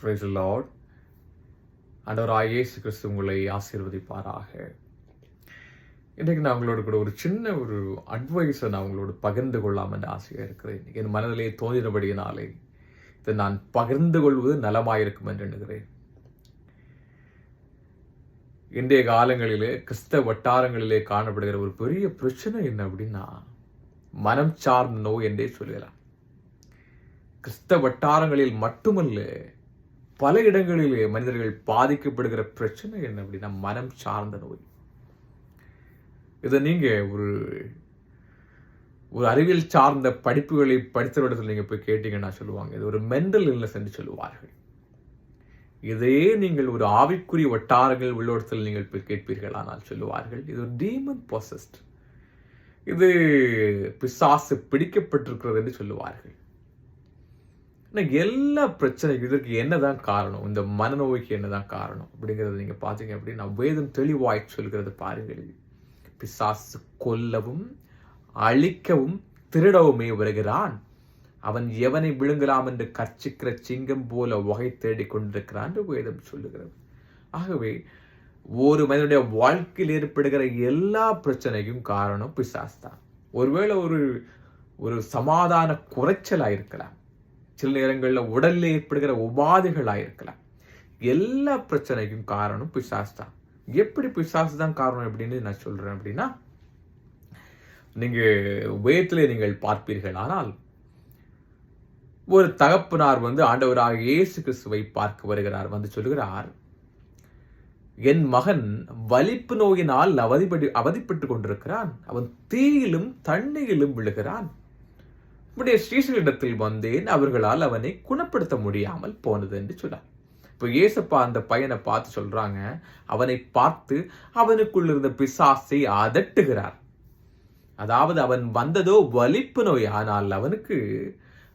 Praise the Lord. ஆண்டவராகிய இயேசு கிறிஸ்து உங்களை ஆசீர்வதிப்பாராக. இன்றைக்கு நான் உங்களோட கூட ஒரு சின்ன அட்வைஸை நான் உங்களோட பகிர்ந்து கொள்ளாமல் ஆசையாக இருக்கிறேன். என் மனதிலே தோன்றினபடியினாலே இதை நான் பகிர்ந்து கொள்வது நலமாயிருக்கும் என்று எண்ணுகிறேன். இன்றைய காலங்களிலே கிறிஸ்தவ வட்டாரங்களிலே காணப்படுகிற ஒரு பெரிய பிரச்சனை என்ன அப்படின்னா, மனம் சார்ந்த நோய் என்றே சொல்லலாம். கிறிஸ்தவ வட்டாரங்களில் மட்டுமல்ல, பல இடங்களிலே மனிதர்கள் பாதிக்கப்படுகிற பிரச்சனை என்ன அப்படின்னா மனம் சார்ந்த நோய். இதை நீங்க ஒரு அறிவியல் சார்ந்த படிப்புகளை படித்த இடத்துல நீங்க போய் கேட்டீங்கன்னா சொல்லுவாங்க, இது ஒரு மென்டல் இல்னஸ் என்று சொல்லுவார்கள். இதே நீங்கள் ஒரு ஆவிக்குரிய வட்டாரங்கள் உள்ள இடத்துல நீங்கள் போய் கேட்பீர்கள், ஆனால் சொல்லுவார்கள் இது ஒரு டீமன் பொசஸ்ட், இது பிசாசு பிடிக்கப்பட்டிருக்கிறது என்று சொல்லுவார்கள். எல்லா பிரச்சனைக்கும் இதற்கு என்னதான் காரணம், இந்த மனநோய்க்கு என்னதான் காரணம் அப்படிங்கிறத நீங்க பார்த்தீங்க அப்படின்னா வேதம் தெளிவாய் சொல்கிறது பாருங்கள். பிசாசு கொல்லவும் அழிக்கவும் திருடவுமே வருகிறான், அவன் எவனை விழுங்கலாம் என்று கர்ச்சிக்கிற சிங்கம் போல வகை தேடிக் கொண்டிருக்கிறான் என்று வேதம் சொல்லுகிறது. ஆகவே ஒரு மனிதனுடைய வாழ்க்கையில் ஏற்படுகிற எல்லா பிரச்சனைக்கும் காரணம் பிசாசு தான். ஒருவேளை ஒரு சமாதான குறைச்சலாக இருக்கலாம், சில நேரங்களில் உடலில் ஏற்படுகிற உபாதைகளாக இருக்கலாம். எல்லா பிரச்சனைக்கும் காரணம் பிசாசு தான். எப்படி பிசாசு தான் காரணம் அப்படின்னு நான் சொல்றேன் அப்படின்னா, நீங்க வேதத்திலே நீங்கள் பார்ப்பீர்கள். ஆனால் ஒரு தகப்பனார் ஆண்டவராக இயேசு கிறிஸ்துவை பார்க்க வருகிறார், சொல்லுகிறார், என் மகன் வலிப்பு நோயினால் அவதிப்பட்டுக் கொண்டிருக்கிறான், அவன் தீயிலும் தண்ணீரிலும் விழுகிறான், உடைய ஸ்ரீசரிடத்தில் வந்தேன், அவர்களால் அவனை குணப்படுத்த முடியாமல் போனது என்று சொன்னார். இப்போ இயேசப்பா அந்த பையனை பார்த்து சொல்றாங்க, அவனை பார்த்து அவனுக்குள் இருந்த பிசாசை அதட்டுகிறார். அதாவது அவன் வந்ததோ வலிப்பு நோய், ஆனால் அவனுக்கு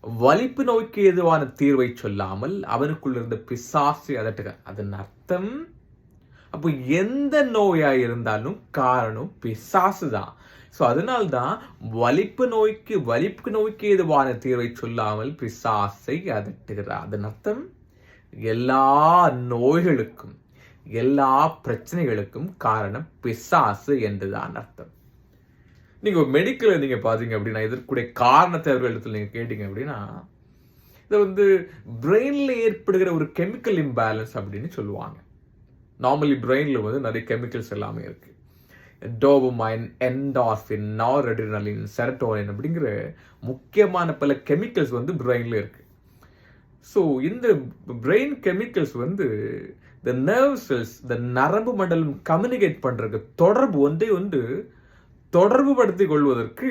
வலிப்பு நோய்க்கு எதுவான தீர்வை சொல்லாமல் அவனுக்குள் இருந்த பிசாசை அதட்டுகிறார். அதன் அர்த்தம், அப்போ எந்த நோயாய் இருந்தாலும் காரணம் பிசாசு தான். ஸோ அதனால்தான் வலிப்பு நோய்க்கு எதுவான தீர்வை சொல்லாமல் பிசாசை அதட்டுகிறார். அதன் அர்த்தம் எல்லா நோய்களுக்கும் எல்லா பிரச்சனைகளுக்கும் காரணம் பிசாசு என்றுதான் அர்த்தம். நீங்க மெடிக்கல் நீங்க பாத்தீங்க அப்படின்னா இதற்குடைய காரணத்தை அவர்களிடத்தில் நீங்க கேட்டீங்க அப்படின்னா, இதை பிரெயின்ல ஏற்படுகிற ஒரு கெமிக்கல் இம்பேலன்ஸ் அப்படின்னு சொல்லுவாங்க. நார்மலி பிரெயின்ல நிறைய கெமிக்கல்ஸ் எல்லாமே இருக்கு. டோபமைன், என்டார்பின், நார்அட்ரினலின், செரட்டோனின் அப்படிங்கிற முக்கியமான பல கெமிக்கல்ஸ் பிரெயின்ல இருக்கு. ஸோ இந்த பிரெயின் கெமிக்கல்ஸ் இந்த நர்வ் செல்ஸ், இந்த நரம்பு மண்டலம் கம்யூனிகேட் பண்றதுக்கு தொடர்பு படுத்திக் கொள்வதற்கு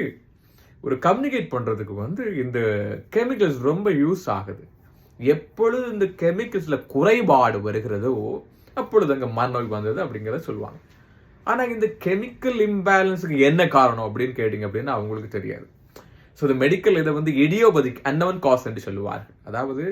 கம்யூனிகேட் பண்றதுக்கு இந்த கெமிக்கல்ஸ் ரொம்ப யூஸ் ஆகுது. எப்பொழுது இந்த கெமிக்கல்ஸ்ல குறைபாடு வருகிறதோ அப்பொழுது அங்க மனநோய் வந்தது அப்படிங்கிறத சொல்லுவாங்க. ஆனா இந்த கெமிக்கல் இம்பேலன்ஸுக்கு என்ன காரணம் அப்படின்னு கேட்டீங்க அப்படின்னா அவங்களுக்கு தெரியாது. ஸோ இந்த மெடிக்கல் இதை இடியோபதிக் அன்னவன் காஸ் என்று சொல்லுவார்கள். அதாவது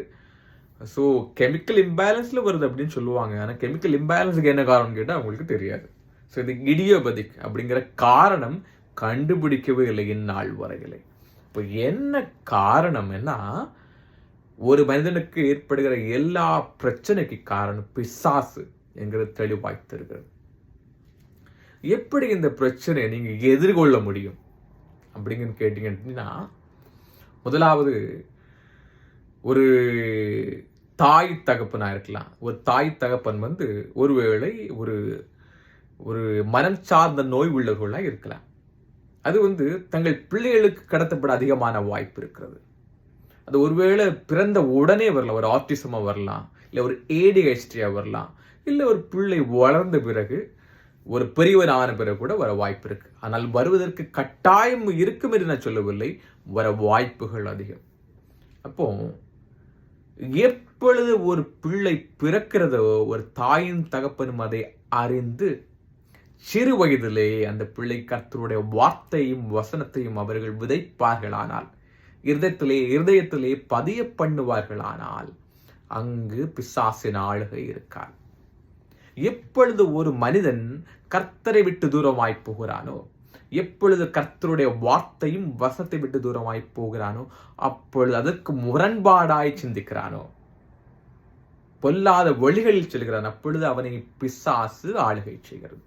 ஸோ கெமிக்கல் இம்பேலன்ஸ்ல வருது அப்படின்னு சொல்லுவாங்க, ஆனால் கெமிக்கல் இம்பேலன்ஸுக்கு என்ன காரணம் கேட்டால் அவங்களுக்கு தெரியாது. ஸோ இது இடியோபதிக் அப்படிங்கிற காரணம் கண்டுபிடிக்கவே இல்லை இந்நாள் வரையிலே. இப்போ என்ன காரணம்னா, ஒரு மனிதனுக்கு ஏற்படுகிற எல்லா பிரச்சனைக்கு காரணம் பிசாசு என்கிற தெளிவாய் தருகிறது. எப்படி இந்த பிரச்சனையை நீங்க எதிர்கொள்ள முடியும் அப்படிங்கன்னு கேட்டீங்க அப்படின்னா, முதலாவது ஒரு தாய் தகப்பனா இருக்கலாம். ஒரு தாய் தகப்பன் ஒருவேளை ஒரு மனம் சார்ந்த நோய் உள்ளவர்களாக இருக்கலாம். அது தங்கள் பிள்ளைகளுக்கு கடத்தப்பட அதிகமான வாய்ப்பு இருக்கிறது. அது ஒருவேளை பிறந்த உடனே வரலாம், ஒரு ஆட்டிசமா வரலாம், இல்லை ஒரு ஏடிஹெச்டியா வரலாம், இல்லை ஒரு பிள்ளை வளர்ந்த பிறகு ஒரு பெரியவர் ஆன பிறகு கூட வர வாய்ப்பு இருக்கு. ஆனால் வருவதற்கு கட்டாயம் இருக்கும் என்று நான் சொல்லவில்லை, வர வாய்ப்புகள் அதிகம். அப்போ எப்பொழுது ஒரு பிள்ளை பிறக்கிறதோ ஒரு தாயின் தகப்பனும் அதை அறிந்து சிறு வயதிலே அந்த பிள்ளை கர்த்தருடைய வார்த்தையும் வசனத்தையும் அவர்கள் விதைப்பார்களானால், இருதயத்திலே பதிய பண்ணுவார்களானால், அங்கு பிசாசின் ஆளுகை இருக்கார். எப்பொழுது ஒரு மனிதன் கர்த்தரை விட்டு தூரமாய் போகிறானோ, எப்பொழுது கர்த்தருடைய வார்த்தையும் வசத்தை விட்டு தூரமாய் போகிறானோ, அப்பொழுது அதற்கு முரண்பாடாய் சிந்திக்கிறானோ, பொல்லாத வழிகளில் செல்கிறான். அப்பொழுது அவனை பிசாசு ஆளுகை செய்கிறது.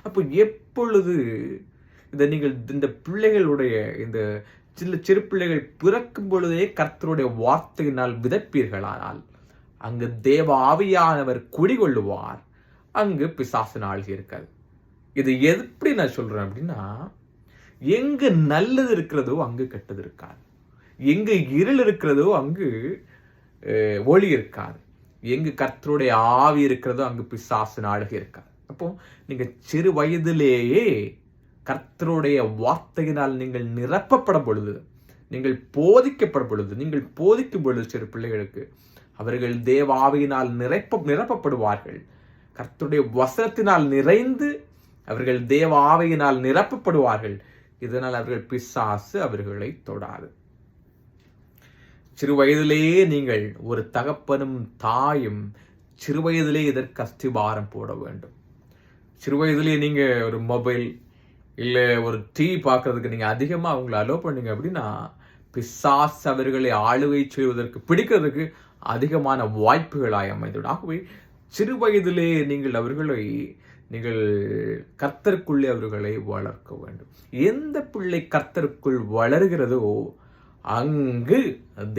அப்போ எப்பொழுது நீங்கள் இந்த பிள்ளைகளுடைய இந்த சிறு பிள்ளைகள் பிறக்கும் பொழுதே கர்த்தருடைய வார்த்தையினால் விதைப்பீர்களானால் அங்கு தேவ ஆவியானவர் குடிகொள்ளுவார், அங்கு பிசாசின் ஆளுகை இருக்காது. இது எப்படி நான் சொல்றேன் அப்படின்னா, எங்கு நல்லது இருக்கிறதோ அங்கு கெட்டது இருக்காது, எங்கு இருள் இருக்கிறதோ அங்கு ஒளி இருக்காது, எங்கு கர்த்தருடைய ஆவி இருக்கிறதோ அங்கு பிசாசின் ஆளுகை இருக்காது. அப்போ நீங்க சிறு வயதிலேயே கர்த்தருடைய வார்த்தையினால் நீங்கள் நிரப்பப்படும் பொழுது, நீங்கள் போதிக்கப்படும் பொழுது, நீங்கள் போதிக்கும் பொழுது சிறு பிள்ளைகளுக்கு அவர்கள் தேவ ஆவியினால் நிரப்பப்படுவார்கள். கர்த்தருடைய வசனத்தினால் நிறைந்து அவர்கள் தேவ ஆவியினால் நிரப்பப்படுவார்கள். இதனால் அவர்கள் பிசாசு அவர்களை தொடாது. சிறு வயதிலேயே நீங்கள் ஒரு தகப்பனும் தாயும் சிறு வயதிலே இதற்கு அஸ்திபாரம் போட வேண்டும். சிறு வயதிலே நீங்க ஒரு மொபைல் இல்லை ஒரு டிவி பார்க்கறதுக்கு நீங்க அதிகமா அவங்களை அலோ பண்ணீங்க அப்படின்னா பிசாசு அவர்களை ஆளுகை செய்வதற்கு பிடிக்கிறதுக்கு அதிகமான வாய்ப்புகளாய் அமைந்துவிடும். ஆகவே சிறு வயதிலே நீங்கள் கர்த்தருக்குள்ளே அவர்களை வளர்க்க வேண்டும். எந்த பிள்ளை கர்த்தருக்குள் வளர்கிறதோ அங்கு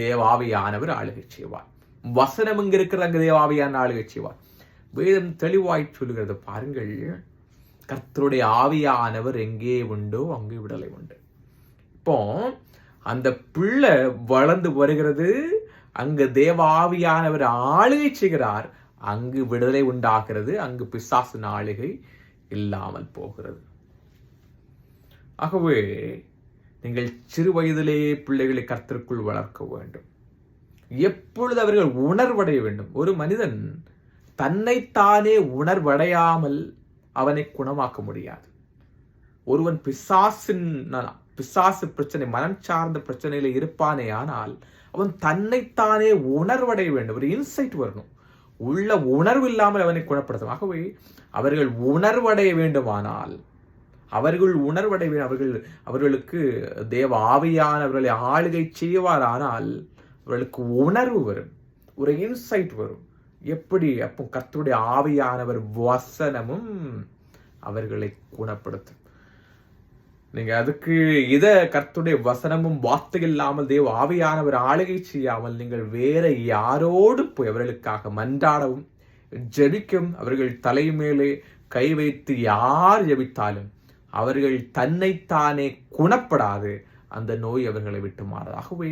தேவாவியானவர் ஆளுகை செய்வார். வசனம் இங்க இருக்கிற அங்கு தேவாவியான ஆளுகை செய்வார். வேதம் தெளிவாய் சொல்லுகிறது பாருங்கள், கர்த்தருடைய ஆவியானவர் எங்கே உண்டோ அங்கு விடுதலை உண்டு. இப்போ அந்த பிள்ளை வளர்ந்து வருகிறது, அங்கு தேவ ஆவியானவர் ஆளுகை செய்கிறார், அங்கு விடுதலை உண்டாகிறது, அங்கு பிசாசின் ஆளுகை இல்லாமல் போகிறது. ஆகவே நீங்கள் சிறு வயதிலேயே பிள்ளைகளை கர்த்தருக்குள் வளர்க்க வேண்டும். எப்பொழுது அவர்கள் உணர்வடைய வேண்டும். ஒரு மனிதன் தன்னைத்தானே உணர்வடையாமல் அவனை குணமாக்க முடியாது. ஒருவன் பிசாசு பிரச்சனை, மனம் சார்ந்த பிரச்சனையில இருப்பானே ஆனால் அவன் தன்னைத்தானே உணர்வடைய வேண்டும். ஒரு இன்சைட் வரணும். உள்ள உணர்வு இல்லாமல் அவனை குணப்படுத்தும். ஆகவே அவர்கள் உணர்வடைய வேண்டுமானால் அவர்களுக்கு தேவ ஆவியானவர்களை ஆளுகை செய்வாரானால் அவர்களுக்கு உணர்வு வரும், ஒரு இன்சைட் வரும். எப்படி? அப்போ கர்த்தருடைய ஆவியானவர் வசனமும் அவர்களை குணப்படுத்தும். நீங்க அதுக்கு கர்த்தருடைய வசனமும் வார்த்தை இல்லாமல் தேவ ஆவியானவர் ஆளுகை செய்யாமல் நீங்கள் வேற யாரோடு போய் அவர்களுக்காக மன்றாடவும் ஜெபிக்கும், அவர்கள் தலை மேலே கை வைத்து யார் ஜெபித்தாலும் அவர்கள் தன்னைத்தானே குணப்படாது, அந்த நோய் அவர்களை விட்டு மாறாது. ஆகவே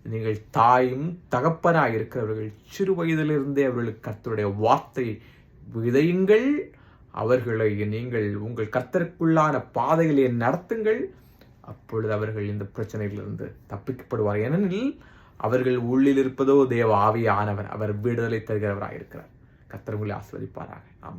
நீங்கள் தாயும் தகப்பனாய் இருக்கிறவர்கள் சிறு வயதிலிருந்தே அவர்களுக்கு கர்த்தருடைய வார்த்தை விதையுங்கள். அவர்களை நீங்கள் உங்கள் கர்த்தருக்குள்ளான பாதைகளை நடத்துங்கள். அப்பொழுது அவர்கள் இந்த பிரச்சனையிலிருந்து தப்பிக்கப்படுவார். ஏனெனில் அவர்கள் உள்ளில் இருப்பதோ தேவ ஆவியானவர், அவர் விடுதலை தருகிறவராக இருக்கிறார். கர்த்தர் உங்களை ஆசீர்வதிப்பாராக. ஆமென்.